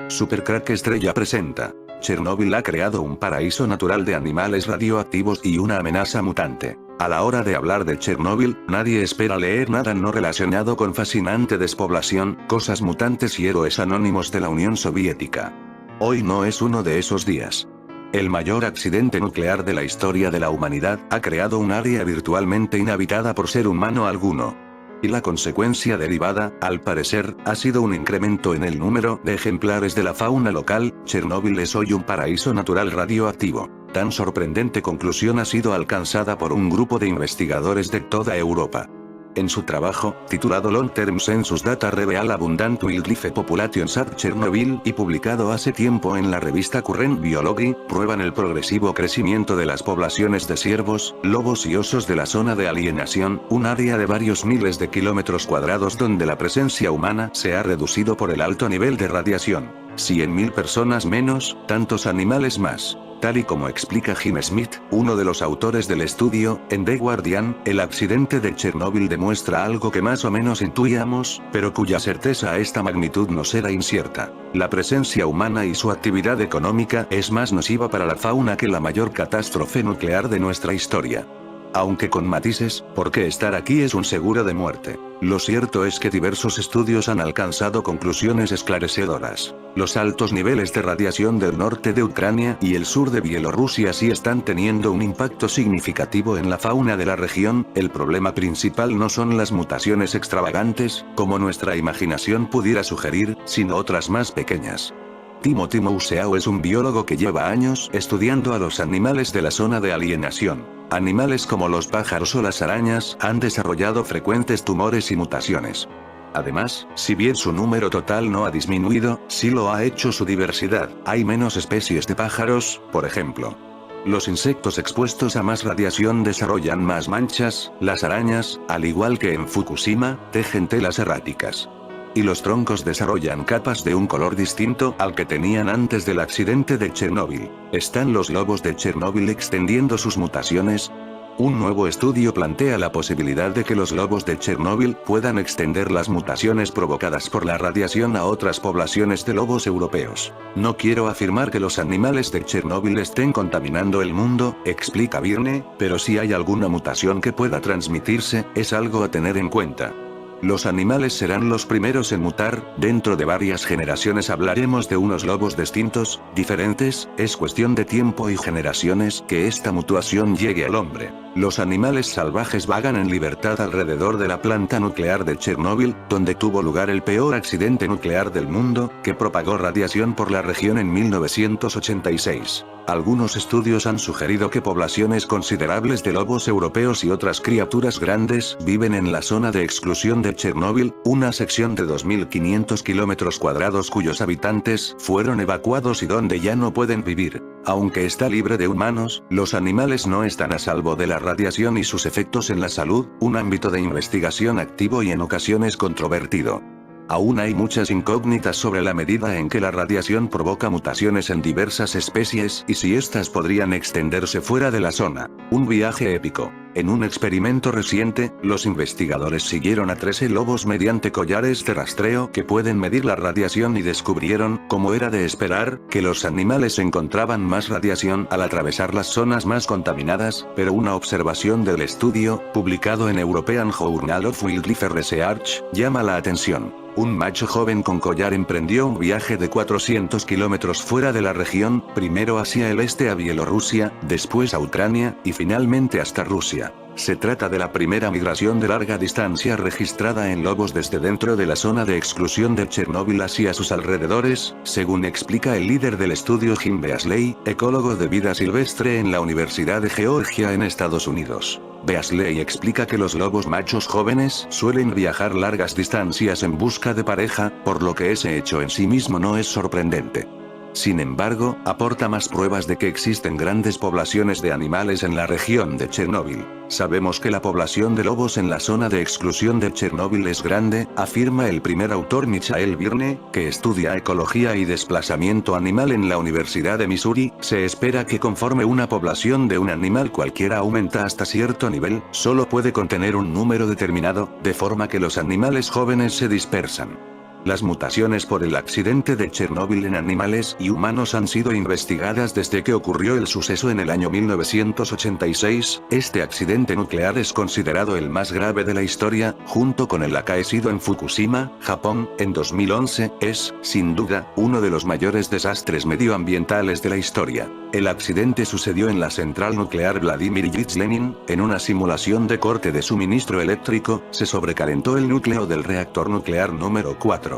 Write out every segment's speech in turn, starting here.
Supercrack Estrella presenta. Chernóbil ha creado un paraíso natural de animales radioactivos y una amenaza mutante. A la hora de hablar de Chernóbil, nadie espera leer nada no relacionado con fascinante despoblación, cosas mutantes y héroes anónimos de la Unión Soviética. Hoy no es uno de esos días. El mayor accidente nuclear de la historia de la humanidad ha creado un área virtualmente inhabitada por ser humano alguno. Y la consecuencia derivada, al parecer, ha sido un incremento en el número de ejemplares de la fauna local. Chernóbil es hoy un paraíso natural radioactivo. Tan sorprendente conclusión ha sido alcanzada por un grupo de investigadores de toda Europa. En su trabajo, titulado Long Term Census Data Reveal Abundant Wildlife Populations at Chernobyl y publicado hace tiempo en la revista Current Biology, prueban el progresivo crecimiento de las poblaciones de ciervos, lobos y osos de la zona de alienación, un área de varios miles de kilómetros cuadrados donde la presencia humana se ha reducido por el alto nivel de radiación. 100.000 personas menos, tantos animales más. Tal y como explica Jim Smith, uno de los autores del estudio, en The Guardian, el accidente de Chernóbil demuestra algo que más o menos intuíamos, pero cuya certeza a esta magnitud nos era incierta. La presencia humana y su actividad económica es más nociva para la fauna que la mayor catástrofe nuclear de nuestra historia. Aunque con matices, porque estar aquí es un seguro de muerte. Lo cierto es que diversos estudios han alcanzado conclusiones esclarecedoras. Los altos niveles de radiación del norte de Ucrania y el sur de Bielorrusia sí están teniendo un impacto significativo en la fauna de la región. El problema principal no son las mutaciones extravagantes, como nuestra imaginación pudiera sugerir, sino otras más pequeñas. Timothy Mouseau es un biólogo que lleva años estudiando a los animales de la zona de alienación. Animales como los pájaros o las arañas han desarrollado frecuentes tumores y mutaciones. Además, si bien su número total no ha disminuido, sí lo ha hecho su diversidad. Hay menos especies de pájaros, por ejemplo. Los insectos expuestos a más radiación desarrollan más manchas. Las arañas, al igual que en Fukushima, tejen telas erráticas. Y los troncos desarrollan capas de un color distinto al que tenían antes del accidente de Chernóbil. ¿Están los lobos de Chernóbil extendiendo sus mutaciones? Un nuevo estudio plantea la posibilidad de que los lobos de Chernóbil puedan extender las mutaciones provocadas por la radiación a otras poblaciones de lobos europeos. No quiero afirmar que los animales de Chernóbil estén contaminando el mundo, explica Byrne, pero si hay alguna mutación que pueda transmitirse, es algo a tener en cuenta. Los animales serán los primeros en mutar. Dentro de varias generaciones hablaremos de unos lobos distintos, diferentes. Es cuestión de tiempo y generaciones que esta mutación llegue al hombre. Los animales salvajes vagan en libertad alrededor de la planta nuclear de Chernóbil, donde tuvo lugar el peor accidente nuclear del mundo, que propagó radiación por la región en 1986. Algunos estudios han sugerido que poblaciones considerables de lobos europeos y otras criaturas grandes viven en la zona de exclusión de Chernóbil, una sección de 2.500 kilómetros cuadrados cuyos habitantes fueron evacuados y donde ya no pueden vivir. Aunque está libre de humanos, los animales no están a salvo de la radiación y sus efectos en la salud, un ámbito de investigación activo y en ocasiones controvertido. Aún hay muchas incógnitas sobre la medida en que la radiación provoca mutaciones en diversas especies y si éstas podrían extenderse fuera de la zona. Un viaje épico. En un experimento reciente, los investigadores siguieron a 13 lobos mediante collares de rastreo que pueden medir la radiación y descubrieron, como era de esperar, que los animales encontraban más radiación al atravesar las zonas más contaminadas, pero una observación del estudio, publicado en European Journal of Wildlife Research, llama la atención. Un macho joven con collar emprendió un viaje de 400 kilómetros fuera de la región, primero hacia el este a Bielorrusia, después a Ucrania, y finalmente hasta Rusia. Se trata de la primera migración de larga distancia registrada en lobos desde dentro de la zona de exclusión de Chernóbil hacia sus alrededores, según explica el líder del estudio Jim Beasley, ecólogo de vida silvestre en la Universidad de Georgia en Estados Unidos. Beasley explica que los lobos machos jóvenes suelen viajar largas distancias en busca de pareja, por lo que ese hecho en sí mismo no es sorprendente. Sin embargo, aporta más pruebas de que existen grandes poblaciones de animales en la región de Chernóbil. Sabemos que la población de lobos en la zona de exclusión de Chernóbil es grande, afirma el primer autor Michael Byrne, que estudia ecología y desplazamiento animal en la Universidad de Missouri. Se espera que conforme una población de un animal cualquiera aumenta hasta cierto nivel, solo puede contener un número determinado, de forma que los animales jóvenes se dispersan. Las mutaciones por el accidente de Chernóbil en animales y humanos han sido investigadas desde que ocurrió el suceso en el año 1986. Este accidente nuclear es considerado el más grave de la historia, junto con el acaecido en Fukushima, Japón, en 2011. Es, sin duda, uno de los mayores desastres medioambientales de la historia. El accidente sucedió en la central nuclear Vladimir Ilich Lenin. En una simulación de corte de suministro eléctrico, se sobrecalentó el núcleo del reactor nuclear número 4.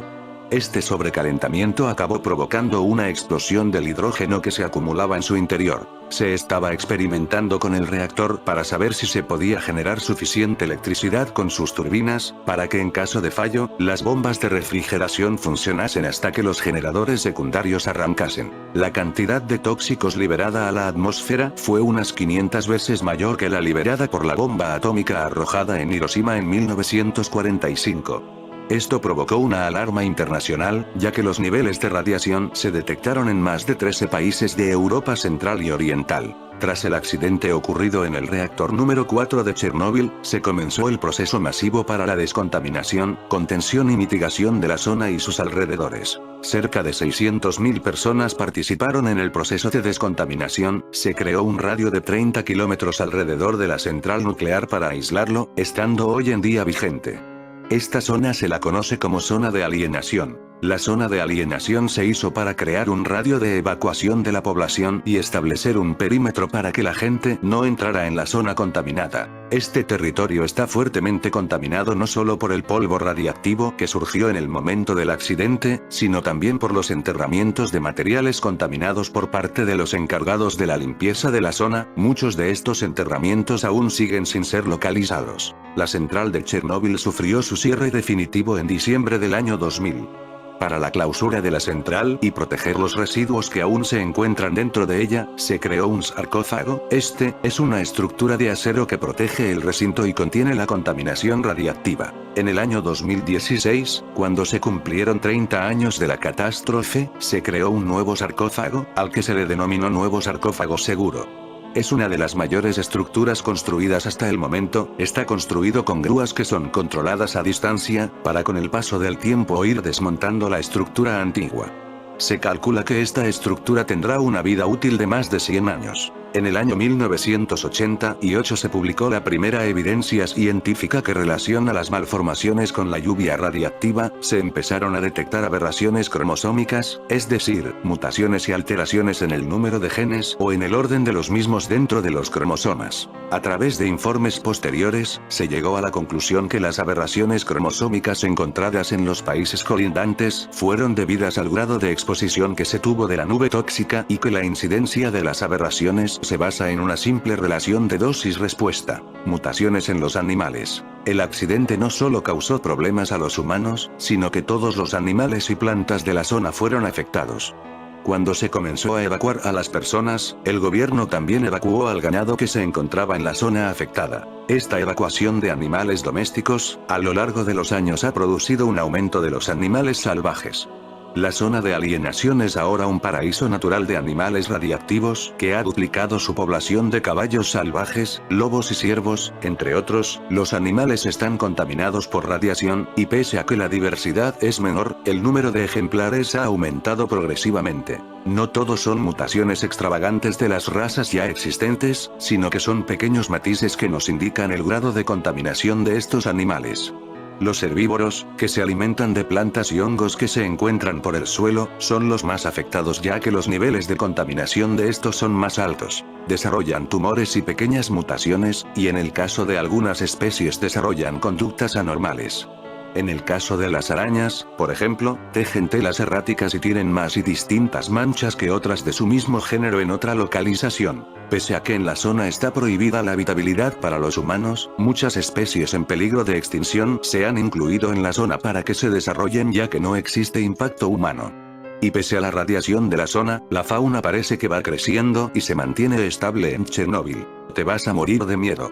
Este sobrecalentamiento acabó provocando una explosión del hidrógeno que se acumulaba en su interior. Se estaba experimentando con el reactor para saber si se podía generar suficiente electricidad con sus turbinas, para que en caso de fallo, las bombas de refrigeración funcionasen hasta que los generadores secundarios arrancasen. La cantidad de tóxicos liberada a la atmósfera fue unas 500 veces mayor que la liberada por la bomba atómica arrojada en Hiroshima en 1945. Esto provocó una alarma internacional, ya que los niveles de radiación se detectaron en más de 13 países de Europa Central y Oriental. Tras el accidente ocurrido en el reactor número 4 de Chernóbil, se comenzó el proceso masivo para la descontaminación, contención y mitigación de la zona y sus alrededores. Cerca de 600.000 personas participaron en el proceso de descontaminación. Se creó un radio de 30 kilómetros alrededor de la central nuclear para aislarlo, estando hoy en día vigente. Esta zona se la conoce como zona de alienación. La zona de alienación se hizo para crear un radio de evacuación de la población y establecer un perímetro para que la gente no entrara en la zona contaminada. Este territorio está fuertemente contaminado no solo por el polvo radiactivo que surgió en el momento del accidente, sino también por los enterramientos de materiales contaminados por parte de los encargados de la limpieza de la zona. Muchos de estos enterramientos aún siguen sin ser localizados. La central de Chernóbil sufrió su cierre definitivo en diciembre del año 2000. Para la clausura de la central y proteger los residuos que aún se encuentran dentro de ella, se creó un sarcófago. Este es una estructura de acero que protege el recinto y contiene la contaminación radiactiva. En el año 2016, cuando se cumplieron 30 años de la catástrofe, se creó un nuevo sarcófago, al que se le denominó Nuevo Sarcófago Seguro. Es una de las mayores estructuras construidas hasta el momento. Está construido con grúas que son controladas a distancia, para con el paso del tiempo ir desmontando la estructura antigua. Se calcula que esta estructura tendrá una vida útil de más de 100 años. En el año 1988 se publicó la primera evidencia científica que relaciona las malformaciones con la lluvia radiactiva. Se empezaron a detectar aberraciones cromosómicas, es decir, mutaciones y alteraciones en el número de genes o en el orden de los mismos dentro de los cromosomas. A través de informes posteriores, se llegó a la conclusión que las aberraciones cromosómicas encontradas en los países colindantes fueron debidas al grado de exposición que se tuvo de la nube tóxica y que la incidencia de las aberraciones se basa en una simple relación de dosis-respuesta. Mutaciones en los animales. El accidente no solo causó problemas a los humanos, sino que todos los animales y plantas de la zona fueron afectados. Cuando se comenzó a evacuar a las personas, el gobierno también evacuó al ganado que se encontraba en la zona afectada. Esta evacuación de animales domésticos, a lo largo de los años ha producido un aumento de los animales salvajes. La zona de alienación es ahora un paraíso natural de animales radiactivos, que ha duplicado su población de caballos salvajes, lobos y ciervos, entre otros. Los animales están contaminados por radiación, y pese a que la diversidad es menor, el número de ejemplares ha aumentado progresivamente. No todos son mutaciones extravagantes de las razas ya existentes, sino que son pequeños matices que nos indican el grado de contaminación de estos animales. Los herbívoros, que se alimentan de plantas y hongos que se encuentran por el suelo, son los más afectados ya que los niveles de contaminación de estos son más altos. Desarrollan tumores y pequeñas mutaciones, y en el caso de algunas especies desarrollan conductas anormales. En el caso de las arañas, por ejemplo, tejen telas erráticas y tienen más y distintas manchas que otras de su mismo género en otra localización. Pese a que en la zona está prohibida la habitabilidad para los humanos, muchas especies en peligro de extinción se han incluido en la zona para que se desarrollen ya que no existe impacto humano. Y pese a la radiación de la zona, la fauna parece que va creciendo y se mantiene estable en Chernóbil. Te vas a morir de miedo.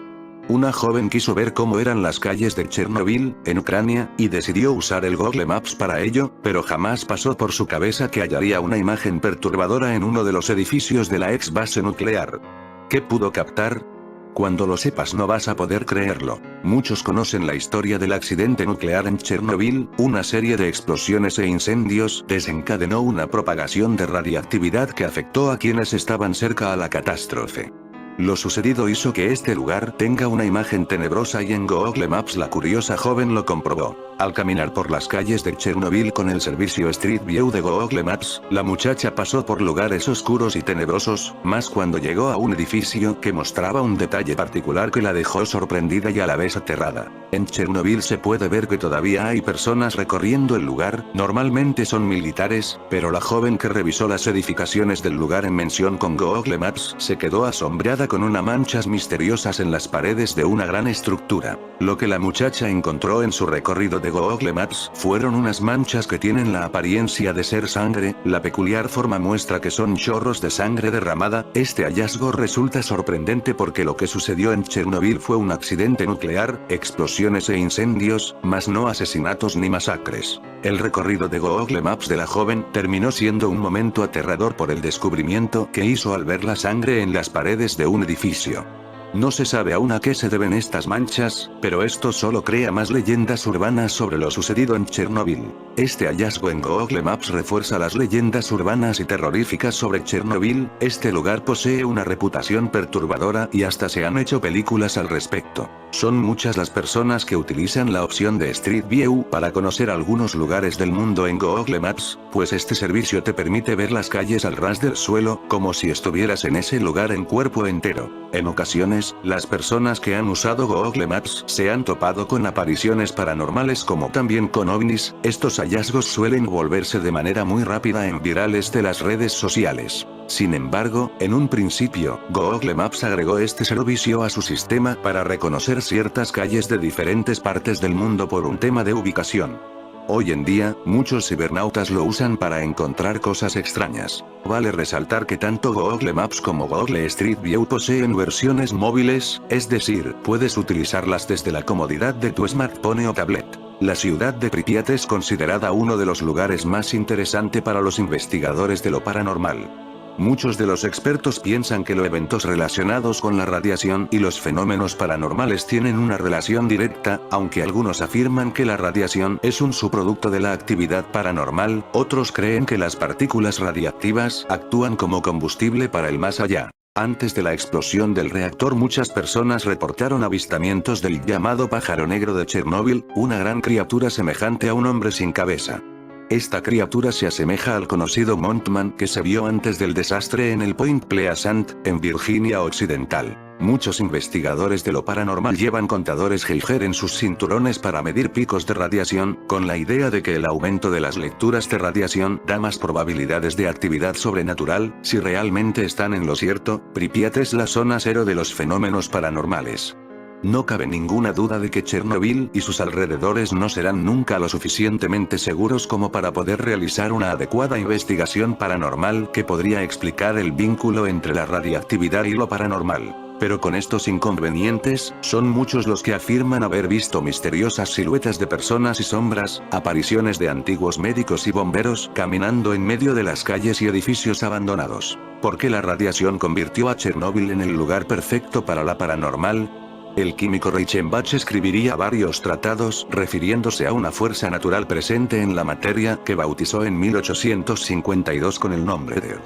Una joven quiso ver cómo eran las calles de Chernóbil, en Ucrania, y decidió usar el Google Maps para ello, pero jamás pasó por su cabeza que hallaría una imagen perturbadora en uno de los edificios de la ex base nuclear. ¿Qué pudo captar? Cuando lo sepas no vas a poder creerlo. Muchos conocen la historia del accidente nuclear en Chernobyl, una serie de explosiones e incendios desencadenó una propagación de radiactividad que afectó a quienes estaban cerca a la catástrofe. Lo sucedido hizo que este lugar tenga una imagen tenebrosa y en Google Maps la curiosa joven lo comprobó. Al caminar por las calles de Chernobyl con el servicio Street View de Google Maps, la muchacha pasó por lugares oscuros y tenebrosos, más cuando llegó a un edificio que mostraba un detalle particular que la dejó sorprendida y a la vez aterrada. En Chernobyl se puede ver que todavía hay personas recorriendo el lugar, normalmente son militares, pero la joven que revisó las edificaciones del lugar en mención con Google Maps se quedó asombrada con unas manchas misteriosas en las paredes de una gran estructura. Lo que la muchacha encontró en su recorrido de Google Maps fueron unas manchas que tienen la apariencia de ser sangre, la peculiar forma muestra que son chorros de sangre derramada. Este hallazgo resulta sorprendente porque lo que sucedió en Chernobyl fue un accidente nuclear, explosiones e incendios, mas no asesinatos ni masacres. El recorrido de Google Maps de la joven terminó siendo un momento aterrador por el descubrimiento que hizo al ver la sangre en las paredes de un edificio. No se sabe aún a qué se deben estas manchas, pero esto solo crea más leyendas urbanas sobre lo sucedido en Chernobyl. Este hallazgo en Google Maps refuerza las leyendas urbanas y terroríficas sobre Chernobyl. Este lugar posee una reputación perturbadora y hasta se han hecho películas al respecto. Son muchas las personas que utilizan la opción de Street View para conocer algunos lugares del mundo en Google Maps, pues este servicio te permite ver las calles al ras del suelo, como si estuvieras en ese lugar en cuerpo entero. En ocasiones, las personas que han usado Google Maps se han topado con apariciones paranormales como también con ovnis. Estos hallazgos suelen volverse de manera muy rápida en virales de las redes sociales. Sin embargo, en un principio, Google Maps agregó este servicio a su sistema para reconocer ciertas calles de diferentes partes del mundo por un tema de ubicación. Hoy en día, muchos cibernautas lo usan para encontrar cosas extrañas. Vale resaltar que tanto Google Maps como Google Street View poseen versiones móviles, es decir, puedes utilizarlas desde la comodidad de tu smartphone o tablet. La ciudad de Pripyat es considerada uno de los lugares más interesantes para los investigadores de lo paranormal. Muchos de los expertos piensan que los eventos relacionados con la radiación y los fenómenos paranormales tienen una relación directa, aunque algunos afirman que la radiación es un subproducto de la actividad paranormal, otros creen que las partículas radiactivas actúan como combustible para el más allá. Antes de la explosión del reactor muchas personas reportaron avistamientos del llamado pájaro negro de Chernóbil, una gran criatura semejante a un hombre sin cabeza. Esta criatura se asemeja al conocido Mothman que se vio antes del desastre en el Point Pleasant, en Virginia Occidental. Muchos investigadores de lo paranormal llevan contadores Geiger en sus cinturones para medir picos de radiación, con la idea de que el aumento de las lecturas de radiación da más probabilidades de actividad sobrenatural. Si realmente están en lo cierto, Pripyat es la zona cero de los fenómenos paranormales. No cabe ninguna duda de que Chernobyl y sus alrededores no serán nunca lo suficientemente seguros como para poder realizar una adecuada investigación paranormal que podría explicar el vínculo entre la radiactividad y lo paranormal. Pero con estos inconvenientes, son muchos los que afirman haber visto misteriosas siluetas de personas y sombras, apariciones de antiguos médicos y bomberos caminando en medio de las calles y edificios abandonados. ¿Por qué la radiación convirtió a Chernobyl en el lugar perfecto para la paranormal? El químico Reichenbach escribiría varios tratados refiriéndose a una fuerza natural presente en la materia que bautizó en 1852 con el nombre de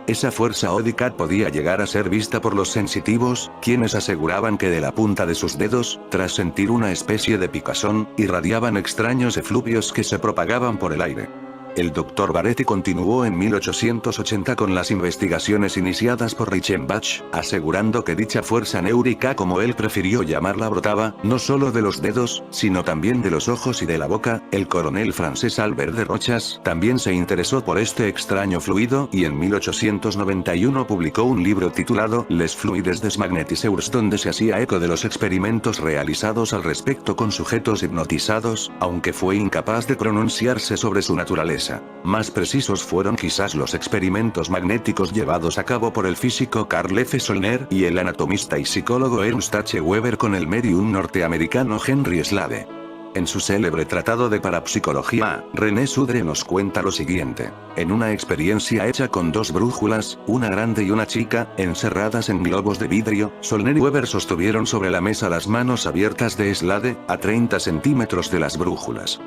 Esa fuerza ODICAT podía llegar a ser vista por los sensitivos, quienes aseguraban que de la punta de sus dedos, tras sentir una especie de picazón, irradiaban extraños efluvios que se propagaban por el aire. El Dr. Baretti continuó en 1880 con las investigaciones iniciadas por Reichenbach, asegurando que dicha fuerza neurica, como él prefirió llamarla, brotaba, no solo de los dedos, sino también de los ojos y de la boca. El coronel francés Albert de Rochas también se interesó por este extraño fluido y en 1891 publicó un libro titulado Les fluides des magnétiseurs, donde se hacía eco de los experimentos realizados al respecto con sujetos hipnotizados, aunque fue incapaz de pronunciarse sobre su naturaleza. Más precisos fueron quizás los experimentos magnéticos llevados a cabo por el físico Carl F. Solner y el anatomista y psicólogo Ernst H. Weber con el medium norteamericano Henry Slade. En su célebre tratado de parapsicología, René Sudre nos cuenta lo siguiente. En una experiencia hecha con dos brújulas, una grande y una chica, encerradas en globos de vidrio, Solner y Weber sostuvieron sobre la mesa las manos abiertas de Slade, a 30 centímetros de las brújulas.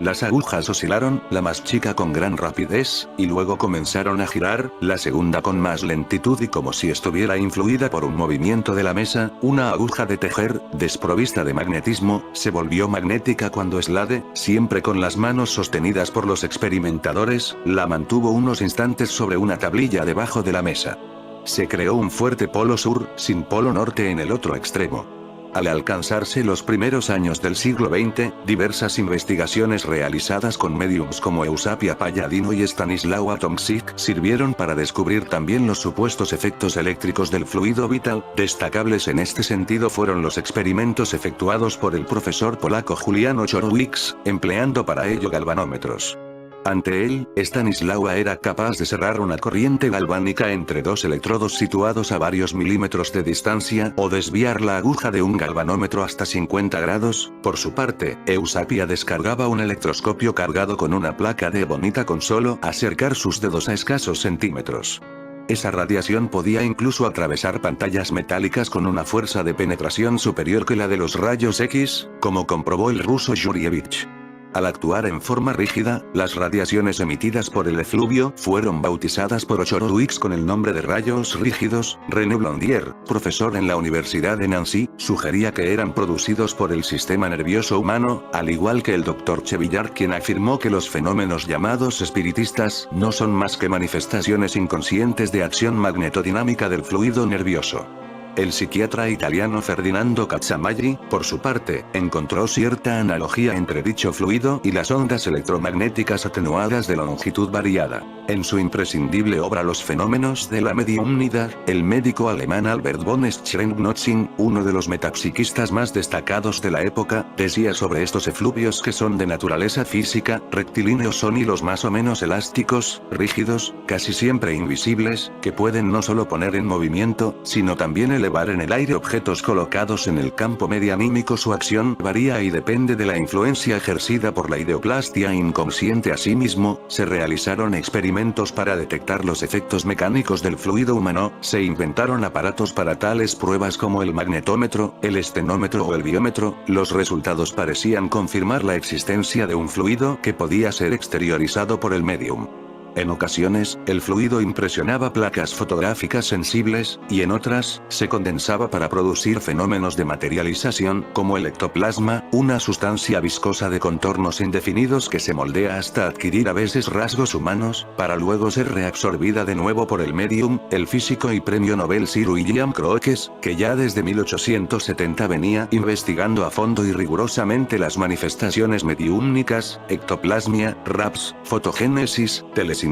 Las agujas oscilaron, la más chica con gran rapidez, y luego comenzaron a girar, la segunda con más lentitud y como si estuviera influida por un movimiento de la mesa. Una aguja de tejer, desprovista de magnetismo, se volvió magnética cuando Slade, siempre con las manos sostenidas por los experimentadores, la mantuvo unos instantes sobre una tablilla debajo de la mesa. Se creó un fuerte polo sur, sin polo norte en el otro extremo. Al alcanzarse los primeros años del siglo XX, diversas investigaciones realizadas con mediums como Eusapia Palladino y Stanislawa Tomczyk sirvieron para descubrir también los supuestos efectos eléctricos del fluido vital. Destacables en este sentido fueron los experimentos efectuados por el profesor polaco Julian Ochorowicz, empleando para ello galvanómetros. Ante él, Stanislawa era capaz de cerrar una corriente galvánica entre dos electrodos situados a varios milímetros de distancia o desviar la aguja de un galvanómetro hasta 50 grados. Por su parte, Eusapia descargaba un electroscopio cargado con una placa de ebonita con solo acercar sus dedos a escasos centímetros. Esa radiación podía incluso atravesar pantallas metálicas con una fuerza de penetración superior que la de los rayos X, como comprobó el ruso Yurievich. Al actuar en forma rígida, las radiaciones emitidas por el efluvio fueron bautizadas por Ochorowicz con el nombre de rayos rígidos. René Blondier, profesor en la Universidad de Nancy, sugería que eran producidos por el sistema nervioso humano, al igual que el Dr. Chevillard, quien afirmó que los fenómenos llamados espiritistas no son más que manifestaciones inconscientes de acción magnetodinámica del fluido nervioso. El psiquiatra italiano Ferdinando Cazzamagli, por su parte, encontró cierta analogía entre dicho fluido y las ondas electromagnéticas atenuadas de longitud variada. En su imprescindible obra Los fenómenos de la mediumnidad, el médico alemán Albert von Schrenk-Notzing, uno de los metapsiquistas más destacados de la época, decía sobre estos efluvios que son de naturaleza física, rectilíneos son hilos más o menos elásticos, rígidos, casi siempre invisibles, que pueden no solo poner en movimiento, sino también elevar en el aire objetos colocados en el campo medianímico. Su acción varía y depende de la influencia ejercida por la ideoplastia inconsciente. Asimismo, se realizaron experimentos para detectar los efectos mecánicos del fluido humano, se inventaron aparatos para tales pruebas como el magnetómetro, el estenómetro o el biómetro. Los resultados parecían confirmar la existencia de un fluido que podía ser exteriorizado por el medium. En ocasiones, el fluido impresionaba placas fotográficas sensibles, y en otras, se condensaba para producir fenómenos de materialización, como el ectoplasma, una sustancia viscosa de contornos indefinidos que se moldea hasta adquirir a veces rasgos humanos, para luego ser reabsorbida de nuevo por el medium. El físico y premio Nobel Sir William Crookes, que ya desde 1870 venía investigando a fondo y rigurosamente las manifestaciones mediúmnicas, ectoplasmia, raps, fotogénesis, telesinesia,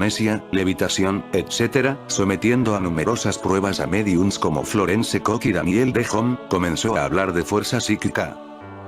levitación, etc., sometiendo a numerosas pruebas a mediums como Florence Cook y Daniel Dehaene, comenzó a hablar de fuerza psíquica.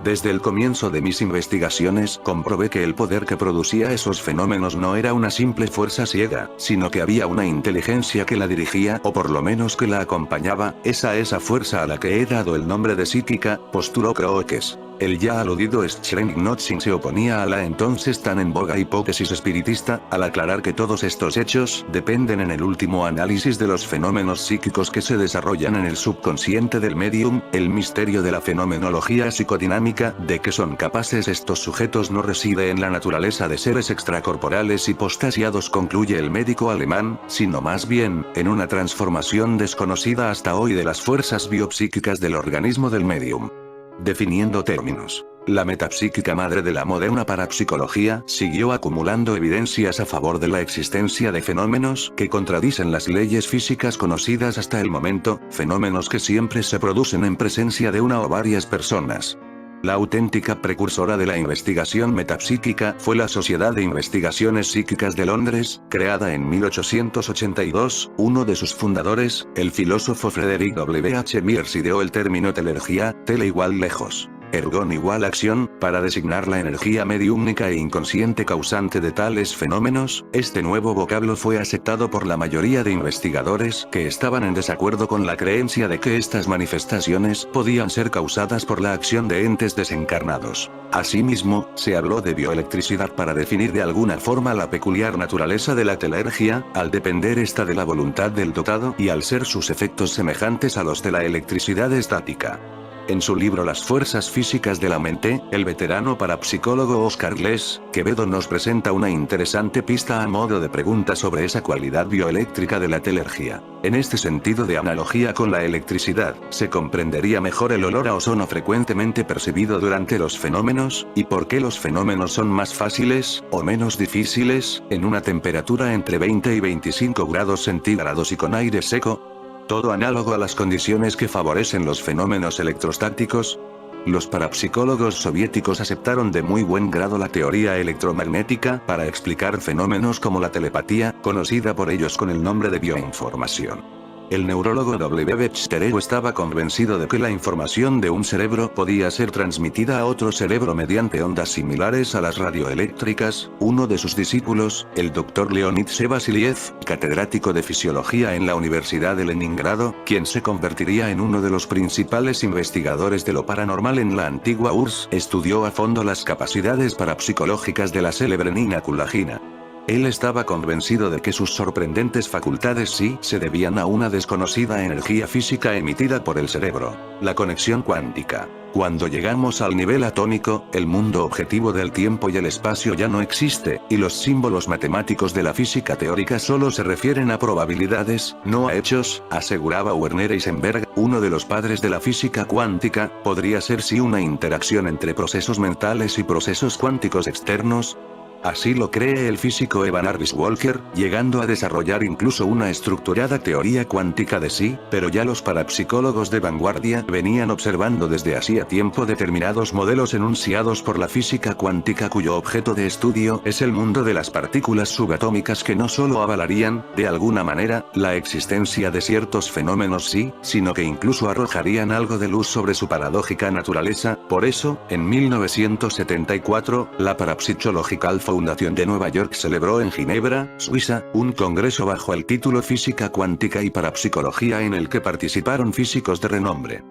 Desde el comienzo de mis investigaciones comprobé que el poder que producía esos fenómenos no era una simple fuerza ciega, sino que había una inteligencia que la dirigía o por lo menos que la acompañaba. Esa fuerza a la que he dado el nombre de psíquica, postuló Crookes. El ya aludido Schrenk-Notzing se oponía a la entonces tan en boga hipótesis espiritista, al aclarar que todos estos hechos dependen en el último análisis de los fenómenos psíquicos que se desarrollan en el subconsciente del medium. El misterio de la fenomenología psicodinámica, de que son capaces estos sujetos, no reside en la naturaleza de seres extracorporales hipostasiados, concluye el médico alemán, sino más bien, en una transformación desconocida hasta hoy de las fuerzas biopsíquicas del organismo del medium. Definiendo términos. La metapsíquica madre de la moderna parapsicología siguió acumulando evidencias a favor de la existencia de fenómenos que contradicen las leyes físicas conocidas hasta el momento, fenómenos que siempre se producen en presencia de una o varias personas. La auténtica precursora de la investigación metapsíquica fue la Sociedad de Investigaciones Psíquicas de Londres, creada en 1882. Uno de sus fundadores, el filósofo Frederick W. H. Mears, ideó el término telergía, tele igual lejos. Ergon igual acción, para designar la energía mediúmnica e inconsciente causante de tales fenómenos. Este nuevo vocablo fue aceptado por la mayoría de investigadores que estaban en desacuerdo con la creencia de que estas manifestaciones podían ser causadas por la acción de entes desencarnados. Asimismo, se habló de bioelectricidad para definir de alguna forma la peculiar naturaleza de la telergia, al depender esta de la voluntad del dotado y al ser sus efectos semejantes a los de la electricidad estática. En su libro Las fuerzas físicas de la mente, el veterano parapsicólogo Oscar Les Quevedo nos presenta una interesante pista a modo de pregunta sobre esa cualidad bioeléctrica de la telergia. En este sentido de analogía con la electricidad, se comprendería mejor el olor a ozono frecuentemente percibido durante los fenómenos, y por qué los fenómenos son más fáciles, o menos difíciles, en una temperatura entre 20 y 25 grados centígrados y con aire seco. Todo análogo a las condiciones que favorecen los fenómenos electrostáticos. Los parapsicólogos soviéticos aceptaron de muy buen grado la teoría electromagnética para explicar fenómenos como la telepatía, conocida por ellos con el nombre de bioinformación. El neurólogo W. Bechstereau estaba convencido de que la información de un cerebro podía ser transmitida a otro cerebro mediante ondas similares a las radioeléctricas. Uno de sus discípulos, el Dr. Leonid Vasiliev, catedrático de fisiología en la Universidad de Leningrado, quien se convertiría en uno de los principales investigadores de lo paranormal en la antigua URSS, estudió a fondo las capacidades parapsicológicas de la célebre Nina Kulagina. Él estaba convencido de que sus sorprendentes facultades sí se debían a una desconocida energía física emitida por el cerebro, la conexión cuántica. Cuando llegamos al nivel atómico, el mundo objetivo del tiempo y el espacio ya no existe, y los símbolos matemáticos de la física teórica solo se refieren a probabilidades, no a hechos, aseguraba Werner Heisenberg, uno de los padres de la física cuántica. Podría ser sí una interacción entre procesos mentales y procesos cuánticos externos. Así lo cree el físico Evan Arvis Walker, llegando a desarrollar incluso una estructurada teoría cuántica de sí, pero ya los parapsicólogos de vanguardia venían observando desde hacía tiempo determinados modelos enunciados por la física cuántica cuyo objeto de estudio es el mundo de las partículas subatómicas que no solo avalarían, de alguna manera, la existencia de ciertos fenómenos sí, sino que incluso arrojarían algo de luz sobre su paradójica naturaleza. Por eso, en 1974, la Parapsychological Fundación de Nueva York celebró en Ginebra, Suiza, un congreso bajo el título Física Cuántica y Parapsicología en el que participaron físicos de renombre.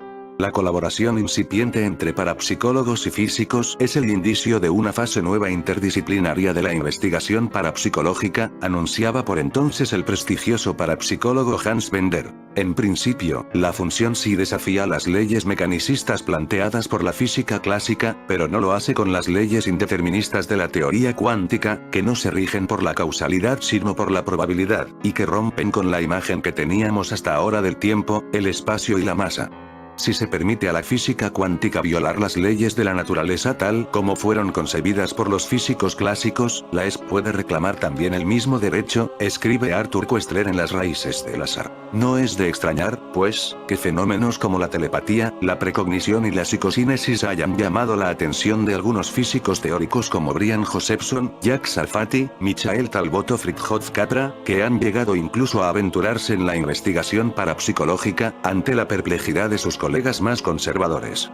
La colaboración incipiente entre parapsicólogos y físicos es el indicio de una fase nueva interdisciplinaria de la investigación parapsicológica, anunciaba por entonces el prestigioso parapsicólogo Hans Bender. En principio, la función sí desafía las leyes mecanicistas planteadas por la física clásica, pero no lo hace con las leyes indeterministas de la teoría cuántica, que no se rigen por la causalidad sino por la probabilidad, y que rompen con la imagen que teníamos hasta ahora del tiempo, el espacio y la masa. Si se permite a la física cuántica violar las leyes de la naturaleza tal como fueron concebidas por los físicos clásicos, la ESP puede reclamar también el mismo derecho, escribe Arthur Koestler en Las raíces del azar. No es de extrañar, pues, que fenómenos como la telepatía, la precognición y la psicosínesis hayan llamado la atención de algunos físicos teóricos como Brian Josephson, Jacques Sarfati, Michael Talbot o Fritjof Capra, que han llegado incluso a aventurarse en la investigación parapsicológica, ante la perplejidad de sus colegas más conservadores.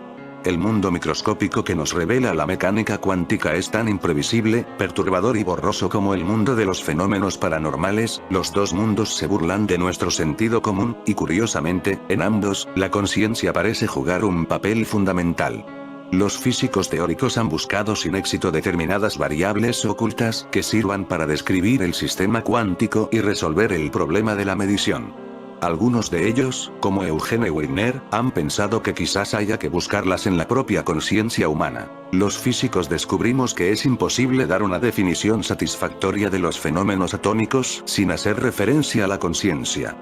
El mundo microscópico que nos revela la mecánica cuántica es tan imprevisible, perturbador y borroso como el mundo de los fenómenos paranormales. Los dos mundos se burlan de nuestro sentido común, y curiosamente, en ambos, la conciencia parece jugar un papel fundamental. Los físicos teóricos han buscado sin éxito determinadas variables ocultas que sirvan para describir el sistema cuántico y resolver el problema de la medición. Algunos de ellos, como Eugene Wigner, han pensado que quizás haya que buscarlas en la propia conciencia humana. Los físicos descubrimos que es imposible dar una definición satisfactoria de los fenómenos atómicos sin hacer referencia a la conciencia.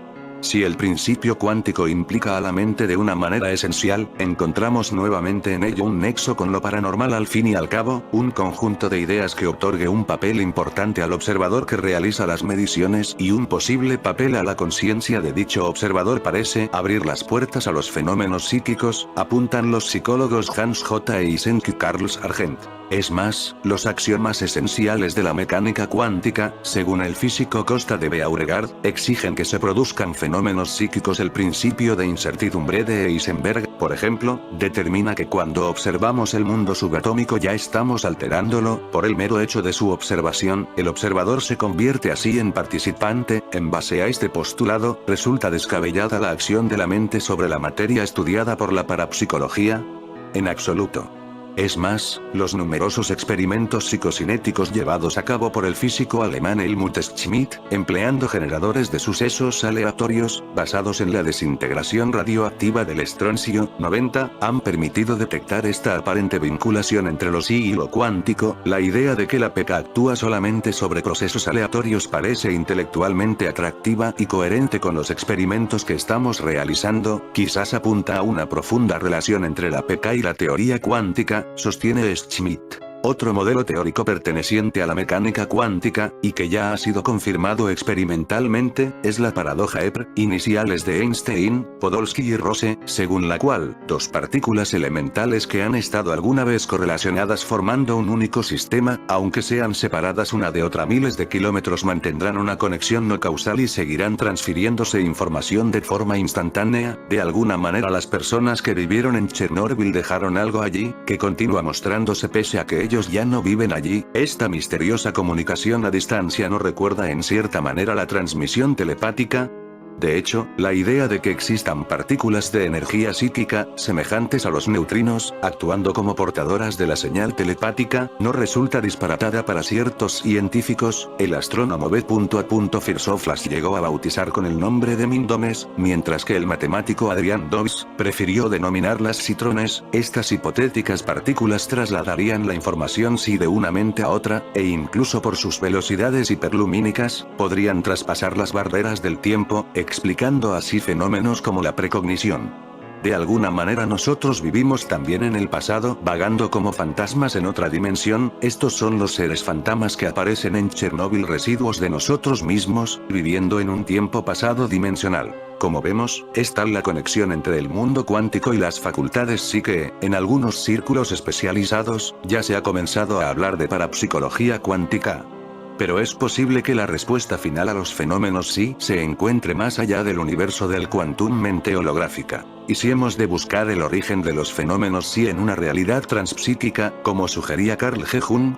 Si el principio cuántico implica a la mente de una manera esencial, encontramos nuevamente en ello un nexo con lo paranormal. Al fin y al cabo, un conjunto de ideas que otorgue un papel importante al observador que realiza las mediciones y un posible papel a la conciencia de dicho observador parece abrir las puertas a los fenómenos psíquicos, apuntan los psicólogos Hans J. Eysenck y Carl Sargent. Es más, los axiomas esenciales de la mecánica cuántica, según el físico Costa de Beauregard, exigen que se produzcan fenómenos psíquicos. El principio de incertidumbre de Heisenberg, por ejemplo, determina que cuando observamos el mundo subatómico ya estamos alterándolo. Por el mero hecho de su observación, el observador se convierte así en participante. En base a este postulado, ¿resulta descabellada la acción de la mente sobre la materia estudiada por la parapsicología? En absoluto. Es más, los numerosos experimentos psicocinéticos llevados a cabo por el físico alemán Helmut Schmidt, empleando generadores de sucesos aleatorios, basados en la desintegración radioactiva del estroncio 90, han permitido detectar esta aparente vinculación entre lo psi y lo cuántico. La idea de que la PK actúa solamente sobre procesos aleatorios parece intelectualmente atractiva y coherente con los experimentos que estamos realizando, quizás apunta a una profunda relación entre la PK y la teoría cuántica, sostiene Schmidt. Otro modelo teórico perteneciente a la mecánica cuántica, y que ya ha sido confirmado experimentalmente, es la paradoja EPR, iniciales de Einstein, Podolsky y Rose, según la cual, dos partículas elementales que han estado alguna vez correlacionadas formando un único sistema, aunque sean separadas una de otra miles de kilómetros, mantendrán una conexión no causal y seguirán transfiriéndose información de forma instantánea. De alguna manera las personas que vivieron en Chernobyl dejaron algo allí, que continúa mostrándose pese a que ellos ya no viven allí. Esta misteriosa comunicación a distancia no recuerda en cierta manera la transmisión telepática. De hecho, la idea de que existan partículas de energía psíquica, semejantes a los neutrinos, actuando como portadoras de la señal telepática, no resulta disparatada para ciertos científicos. El astrónomo B. Firshov las llegó a bautizar con el nombre de mindomes, mientras que el matemático Adrian Dobbs prefirió denominarlas citrones. Estas hipotéticas partículas trasladarían la información psi de una mente a otra, e incluso por sus velocidades hiperlumínicas, podrían traspasar las barreras del tiempo, explicando así fenómenos como la precognición. De alguna manera nosotros vivimos también en el pasado, vagando como fantasmas en otra dimensión. Estos son los seres fantasmas que aparecen en Chernóbil, residuos de nosotros mismos, viviendo en un tiempo pasado dimensional. Como vemos, es tal la conexión entre el mundo cuántico y las facultades psi que, en algunos círculos especializados, ya se ha comenzado a hablar de parapsicología cuántica. Pero es posible que la respuesta final a los fenómenos psi se encuentre más allá del universo del quantum mente holográfica. Y si hemos de buscar el origen de los fenómenos psi en una realidad transpsíquica, como sugería Carl G. Jung,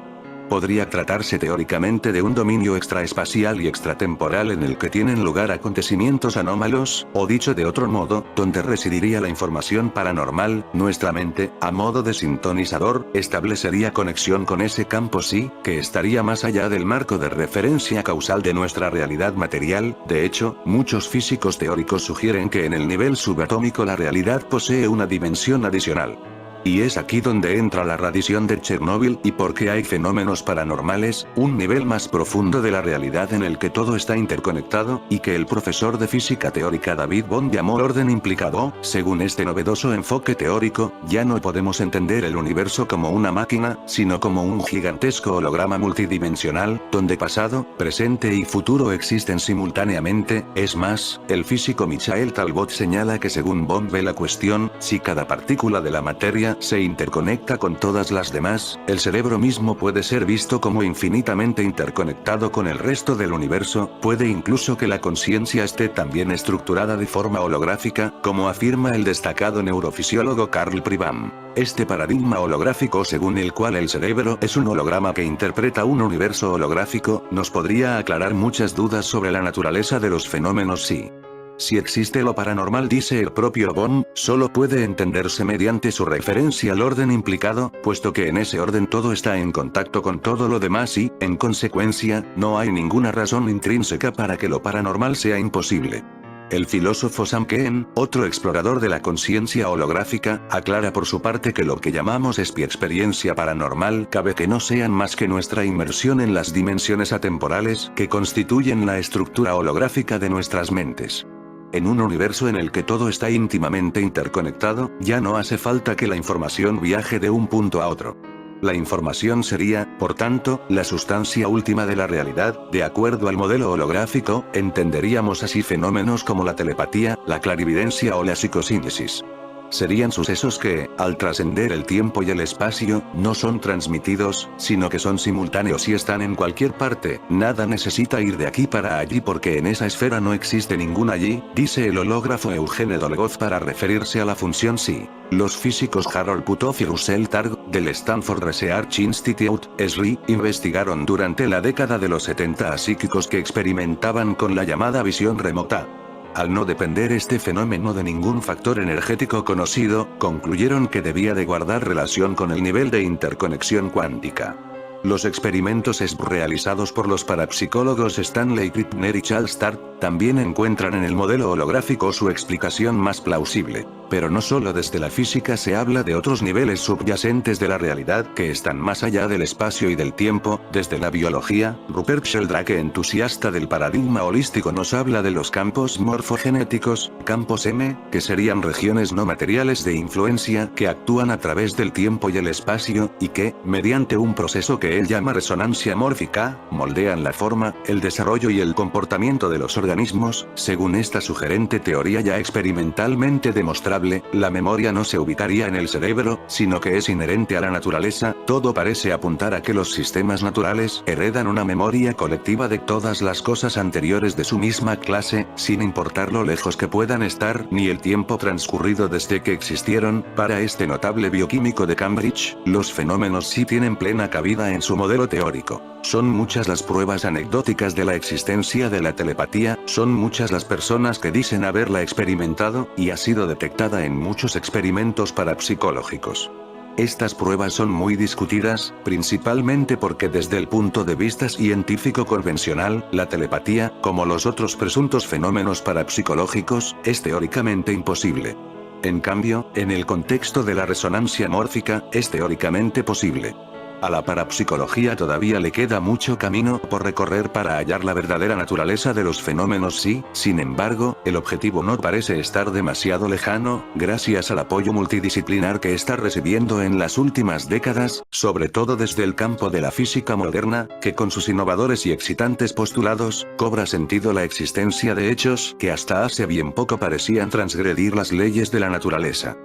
podría tratarse teóricamente de un dominio extraespacial y extratemporal en el que tienen lugar acontecimientos anómalos, o dicho de otro modo, donde residiría la información paranormal. Nuestra mente, a modo de sintonizador, establecería conexión con ese campo psi, que estaría más allá del marco de referencia causal de nuestra realidad material. De hecho, muchos físicos teóricos sugieren que en el nivel subatómico la realidad posee una dimensión adicional. Y es aquí donde entra la radiación de Chernóbil, y porque hay fenómenos paranormales, un nivel más profundo de la realidad en el que todo está interconectado, y que el profesor de física teórica David Bohm llamó orden implicado. Según este novedoso enfoque teórico, ya no podemos entender el universo como una máquina, sino como un gigantesco holograma multidimensional, donde pasado, presente y futuro existen simultáneamente. Es más, el físico Michael Talbot señala que según Bohm ve la cuestión, si cada partícula de la materia se interconecta con todas las demás, el cerebro mismo puede ser visto como infinitamente interconectado con el resto del universo. Puede incluso que la conciencia esté también estructurada de forma holográfica, como afirma el destacado neurofisiólogo Carl Pribram. Este paradigma holográfico, según el cual el cerebro es un holograma que interpreta un universo holográfico, nos podría aclarar muchas dudas sobre la naturaleza de los fenómenos psi. Si existe lo paranormal, dice el propio Bohm, solo puede entenderse mediante su referencia al orden implicado, puesto que en ese orden todo está en contacto con todo lo demás y, en consecuencia, no hay ninguna razón intrínseca para que lo paranormal sea imposible. El filósofo Sam Keen, otro explorador de la conciencia holográfica, aclara por su parte que lo que llamamos experiencia paranormal cabe que no sean más que nuestra inmersión en las dimensiones atemporales que constituyen la estructura holográfica de nuestras mentes. En un universo en el que todo está íntimamente interconectado, ya no hace falta que la información viaje de un punto a otro. La información sería, por tanto, la sustancia última de la realidad. De acuerdo al modelo holográfico, entenderíamos así fenómenos como la telepatía, la clarividencia o la psicosíntesis. Serían sucesos que, al trascender el tiempo y el espacio, no son transmitidos, sino que son simultáneos y están en cualquier parte. Nada necesita ir de aquí para allí porque en esa esfera no existe ningún allí, dice el hológrafo Eugene Dolgoz para referirse a la función psi. Los físicos Harold Puthoff y Russell Targ, del Stanford Research Institute, SRI, investigaron durante la década de los 70 a psíquicos que experimentaban con la llamada visión remota. Al no depender este fenómeno de ningún factor energético conocido, concluyeron que debía de guardar relación con el nivel de interconexión cuántica. Los experimentos realizados por los parapsicólogos Stanley Krippner y Charles Targ también encuentran en el modelo holográfico su explicación más plausible. Pero no solo desde la física se habla de otros niveles subyacentes de la realidad que están más allá del espacio y del tiempo. Desde la biología, Rupert Sheldrake, entusiasta del paradigma holístico, nos habla de los campos morfogenéticos, campos M, que serían regiones no materiales de influencia que actúan a través del tiempo y el espacio, y que, mediante un proceso que él llama resonancia mórfica, moldean la forma, el desarrollo y el comportamiento de los organismos. Según esta sugerente teoría ya experimentalmente demostrada, la memoria no se ubicaría en el cerebro, sino que es inherente a la naturaleza. Todo parece apuntar a que los sistemas naturales heredan una memoria colectiva de todas las cosas anteriores de su misma clase, sin importar lo lejos que puedan estar, ni el tiempo transcurrido desde que existieron. Para este notable bioquímico de Cambridge, los fenómenos sí tienen plena cabida en su modelo teórico. Son muchas las pruebas anecdóticas de la existencia de la telepatía, son muchas las personas que dicen haberla experimentado, y ha sido detectada en muchos experimentos parapsicológicos. Estas pruebas son muy discutidas, principalmente porque desde el punto de vista científico convencional, la telepatía, como los otros presuntos fenómenos parapsicológicos, es teóricamente imposible. En cambio, en el contexto de la resonancia mórfica, es teóricamente posible. A la parapsicología todavía le queda mucho camino por recorrer para hallar la verdadera naturaleza de los fenómenos psi. Sin embargo, el objetivo no parece estar demasiado lejano, gracias al apoyo multidisciplinar que está recibiendo en las últimas décadas, sobre todo desde el campo de la física moderna, que con sus innovadores y excitantes postulados, cobra sentido la existencia de hechos que hasta hace bien poco parecían transgredir las leyes de la naturaleza.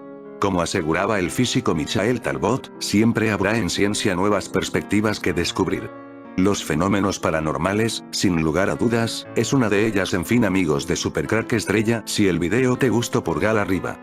Como aseguraba el físico Michael Talbot, siempre habrá en ciencia nuevas perspectivas que descubrir. Los fenómenos paranormales, sin lugar a dudas, es una de ellas. En fin, amigos de Supercrack Estrella, si el video te gustó, pulgar arriba.